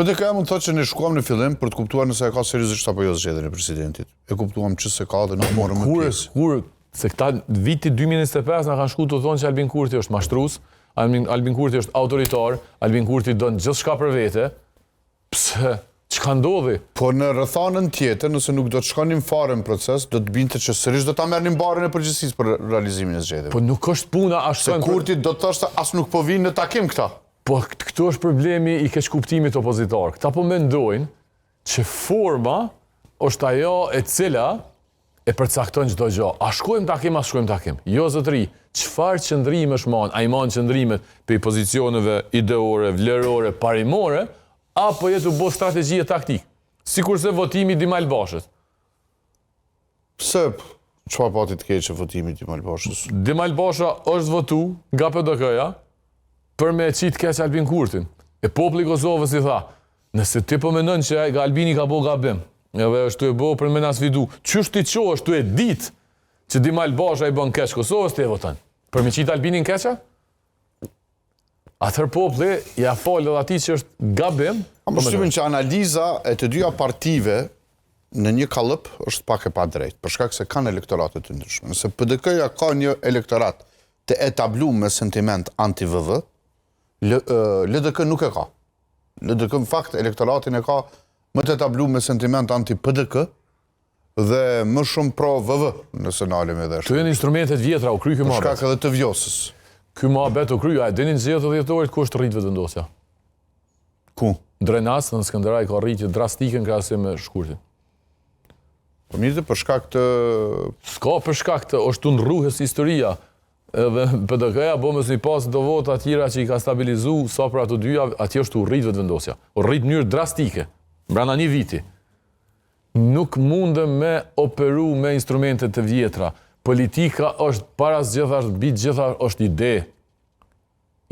PDK mund të thotë që ne shkuam në fillim për të kuptuar nëse e ka seriozisht apo jo zgjedhjen e presidentit. E kuptuam që se ka dhe nuk morëm më pjesë. Kur se këta viti 2025 na kanë shku të thonë që Albin Kurti është mashtrues, Albin Kurti është autoritar, Albin Kurti don gjithçka për vete. Pse? Çka ndodhi? Po në rrethanën tjetër, nëse nuk do të shkonim fare në proces, do të binte që sërish do ta merrnin barën e përgjegjësisë për realizimin e zgjedhjeve. Po nuk është puna ashtu. Se Kurti do të thoshte as nuk po vinë në takim këta. Po këtu është problemi i keqkuptimit opozitar. Këta po mendojnë që forma është ajo e cila e përcakton çdo gjë. A shkojmë takim, as shkojmë takim. Jo zotëri, çfarë qëndrimesh man? A i man qëndrimet pe pozicioneve ideore, vlerore, parimore, apo jetu bo strategjie taktik? Sikurse votimi Dimal Bashës. Pse çfarë pati të keqe votimi Dimal Bashës? Dimal Basha është votu nga PDK-ja për me qitë keq Albin Kurtin. E populli i Kosovës i tha, nëse ti po mendon që Albini ka bo gabim, edhe është e bo për me na sfidu, çysh ti qohesh tu e ditë që Dimal Basha i bën keq Kosovës, ti e voton. Për me qitë Albinin keqa? Atëherë populli ja fal edhe atij që është gabim. Më shtypin që analiza e të dyja partive në një kallëp është pak e padrejtë, për shkak se kanë elektorate të ndryshme. Nëse PDK-ja ka një elektorat të etabluar me sentiment anti-VV, LDK nuk e ka. LDK në fakt elektoratin e ka më të etabluar me sentiment anti-PDK dhe më shumë pro-VV, nëse nalim edhe. Këto janë instrumentet vjetra, u kry ky mohabet. Për shkak edhe të vjosës. Ky mohabet u kry, a e dinin zgjedhjet e dhjetorit ku është rrit vendosja? Ku? Drenas në Skënderaj ka rritje drastike në krahasim me Shkurtin. Po mirë, për shkak të... S'ka për shkak të, është unë rruhes historia. Edhe PDK-ja bomës një pas do vota tjera që i ka stabilizu sa për ato dyja, atje është u rrit vendosja. U rrit në mënyrë drastike, brenda një viti. Nuk mundem me operu me instrumentet të vjetra. Politika është para zgjedhjeve, mbi gjitha është ide.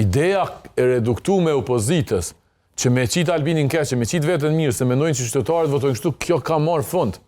Ideja e reduktuar me opozitës, që me qitë Albinin keq, që me qitë vetën mirë, se mendojnë që qytetarët votojnë kështu, kjo ka marrë fund.